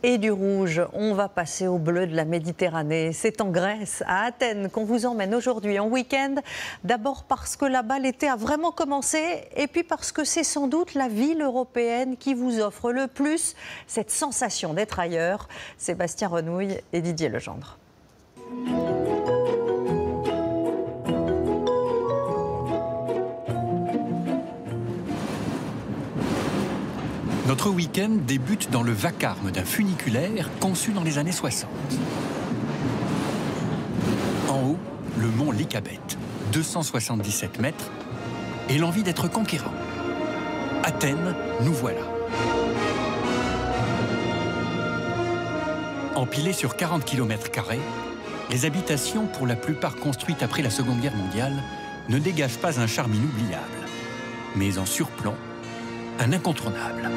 Et du rouge, on va passer au bleu de la Méditerranée. C'est en Grèce, à Athènes, qu'on vous emmène aujourd'hui en week-end. D'abord parce que là-bas, l'été a vraiment commencé. Et puis parce que c'est sans doute la ville européenne qui vous offre le plus cette sensation d'être ailleurs. Sébastien Renouille et Didier Legendre. Notre week-end débute dans le vacarme d'un funiculaire conçu dans les années 60. En haut, le mont Lycabette, 277 mètres, et l'envie d'être conquérant. Athènes, nous voilà. Empilées sur 40 km², les habitations, pour la plupart construites après la Seconde Guerre mondiale, ne dégagent pas un charme inoubliable, mais en surplomb, un incontournable.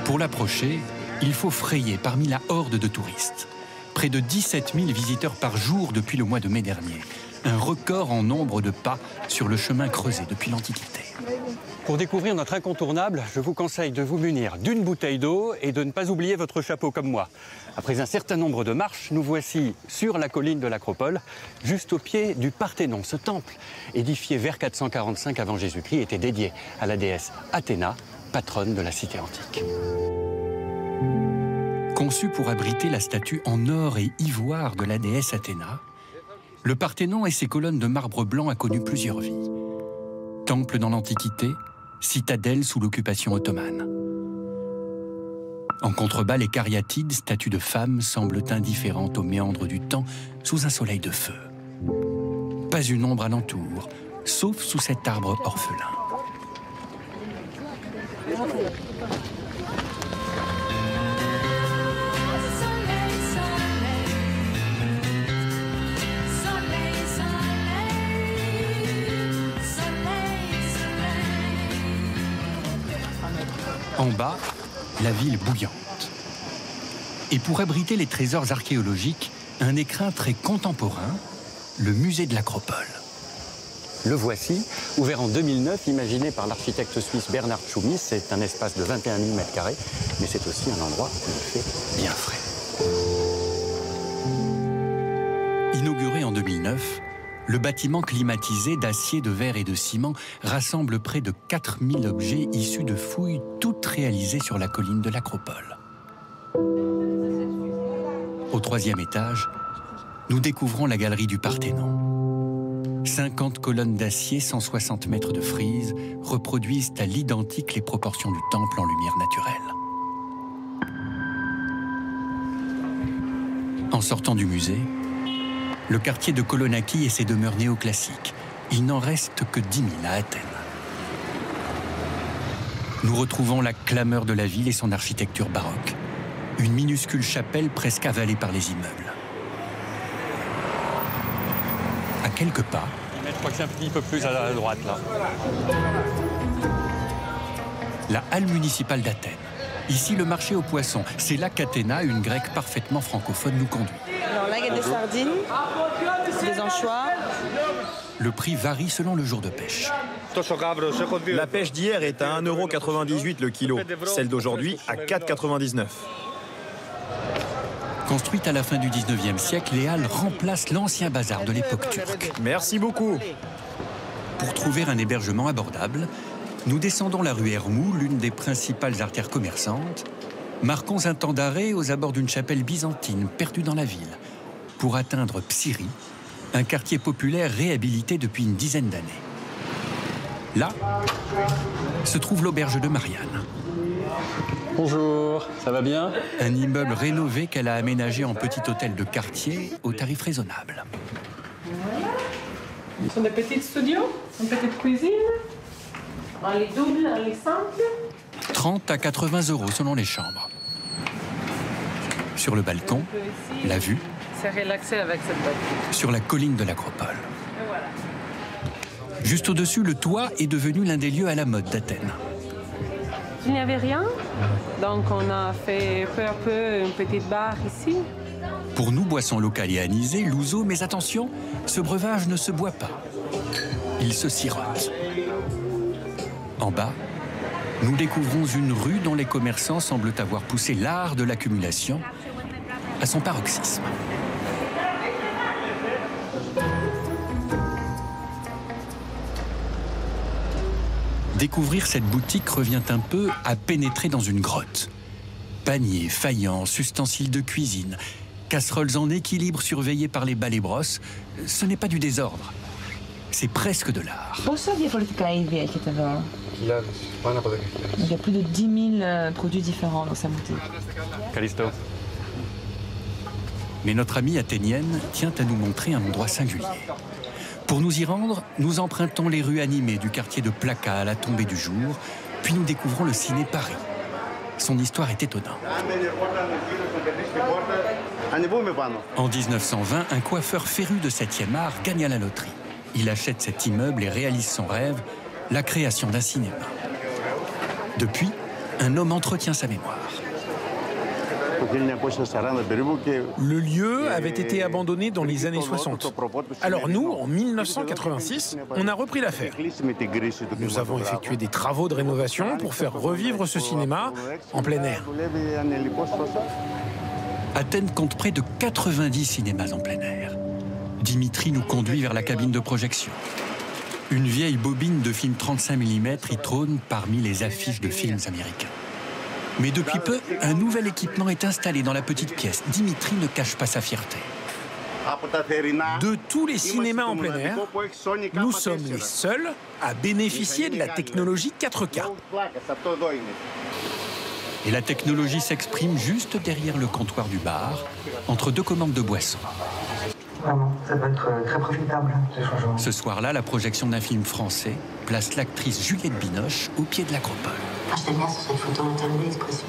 Pour l'approcher, il faut frayer parmi la horde de touristes. Près de 17 000 visiteurs par jour depuis le mois de mai dernier. Un record en nombre de pas sur le chemin creusé depuis l'Antiquité. Pour découvrir notre incontournable, je vous conseille de vous munir d'une bouteille d'eau et de ne pas oublier votre chapeau comme moi. Après un certain nombre de marches, nous voici sur la colline de l'Acropole, juste au pied du Parthénon. Ce temple, édifié vers 445 avant Jésus-Christ, était dédié à la déesse Athéna, patronne de la cité antique. Conçu pour abriter la statue en or et ivoire de la déesse Athéna, le Parthénon et ses colonnes de marbre blanc a connu plusieurs vies. Temple dans l'Antiquité, citadelle sous l'occupation ottomane. En contrebas, les cariatides, statues de femmes, semblent indifférentes aux méandres du temps sous un soleil de feu. Pas une ombre alentour, sauf sous cet arbre orphelin. En bas, la ville bouillante. Et pour abriter les trésors archéologiques, un écrin très contemporain, le musée de l'Acropole. Le voici, ouvert en 2009, imaginé par l'architecte suisse Bernhard Tschumi. C'est un espace de 21 000 m², mais c'est aussi un endroit où il fait bien frais. Inauguré en 2009, le bâtiment climatisé d'acier, de verre et de ciment rassemble près de 4000 objets issus de fouilles, toutes réalisées sur la colline de l'Acropole. Au troisième étage, nous découvrons la galerie du Parthénon. 50 colonnes d'acier, 160 mètres de frise reproduisent à l'identique les proportions du temple en lumière naturelle. En sortant du musée, le quartier de Kolonaki et ses demeures néoclassiques. Il n'en reste que 10 000 à Athènes. Nous retrouvons la clameur de la ville et son architecture baroque. Une minuscule chapelle presque avalée par les immeubles. À quelques pas... Je crois que c'est un petit peu plus à la droite, là. La halle municipale d'Athènes. Ici, le marché aux poissons. C'est là qu'Athéna, une grecque parfaitement francophone, nous conduit. Alors là, il y a des sardines, des anchois. Le prix varie selon le jour de pêche. La pêche d'hier est à 1,98 € le kilo. Celle d'aujourd'hui à 4,99 €. Construite à la fin du 19e siècle, les halles remplacent l'ancien bazar de l'époque turque. Merci beaucoup. Pour trouver un hébergement abordable, nous descendons la rue Hermou, l'une des principales artères commerçantes, marquons un temps d'arrêt aux abords d'une chapelle byzantine perdue dans la ville, pour atteindre Psyrie, un quartier populaire réhabilité depuis une dizaine d'années. Là se trouve l'auberge de Marianne. Bonjour, ça va bien? Un immeuble rénové qu'elle a aménagé en petit hôtel de quartier au tarif raisonnable. Ce sont des petits studios, une petite cuisine, un lit double, un lit simple. 30 à 80 € selon les chambres. Sur le balcon, la vue C'est relaxé avec cette boîte. sur la colline de l'Acropole. Juste au-dessus, le toit est devenu l'un des lieux à la mode d'Athènes. Il n'y avait rien, donc on a fait peu à peu une petite bar ici. Pour nous, boisson locale et anisée, l'ouzo, mais attention, ce breuvage ne se boit pas. Il se sirote. En bas, nous découvrons une rue dont les commerçants semblent avoir poussé l'art de l'accumulation à son paroxysme. Découvrir cette boutique revient un peu à pénétrer dans une grotte. Paniers, faïences, ustensiles de cuisine, casseroles en équilibre surveillées par les balais-brosses, ce n'est pas du désordre. C'est presque de l'art. Il y a plus de 10 000 produits différents dans sa boutique. Callisto. Mais notre amie athénienne tient à nous montrer un endroit singulier. Pour nous y rendre, nous empruntons les rues animées du quartier de Plaka à la tombée du jour, puis nous découvrons le Ciné Paris. Son histoire est étonnante. En 1920, un coiffeur féru de 7e art gagne à la loterie. Il achète cet immeuble et réalise son rêve, la création d'un cinéma. Depuis, un homme entretient sa mémoire. Le lieu avait été abandonné dans les années 60. Alors nous, en 1986, on a repris l'affaire. Nous avons effectué des travaux de rénovation pour faire revivre ce cinéma en plein air. Athènes compte près de 90 cinémas en plein air. Dimitri nous conduit vers la cabine de projection. Une vieille bobine de film 35 mm y trône parmi les affiches de films américains. Mais depuis peu, un nouvel équipement est installé dans la petite pièce. Dimitri ne cache pas sa fierté. De tous les cinémas en plein air, nous sommes les seuls à bénéficier de la technologie 4K. Et la technologie s'exprime juste derrière le comptoir du bar, entre deux commandes de boissons. Vraiment, ça va être très profitable, ces changements. Ce soir-là, la projection d'un film français place l'actrice Juliette Binoche au pied de l'Acropole. J'étais bien sur cette photo interview expressive.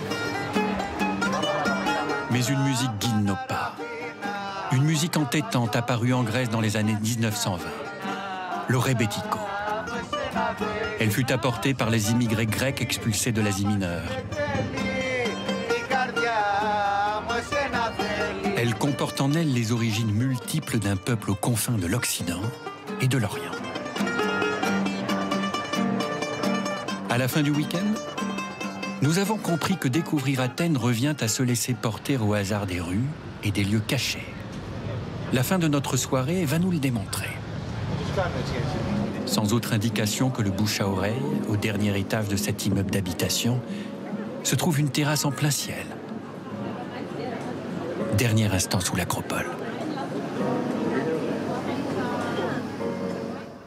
Mais une musique guide nos pas. Une musique entêtante apparue en Grèce dans les années 1920. Le rebetiko. Elle fut apportée par les immigrés grecs expulsés de l'Asie mineure. Elle comporte en elle les origines multiples d'un peuple aux confins de l'Occident et de l'Orient. À la fin du week-end, nous avons compris que découvrir Athènes revient à se laisser porter au hasard des rues et des lieux cachés. La fin de notre soirée va nous le démontrer. Sans autre indication que le bouche à oreille, au dernier étage de cet immeuble d'habitation, se trouve une terrasse en plein ciel. Dernier instant sous l'Acropole.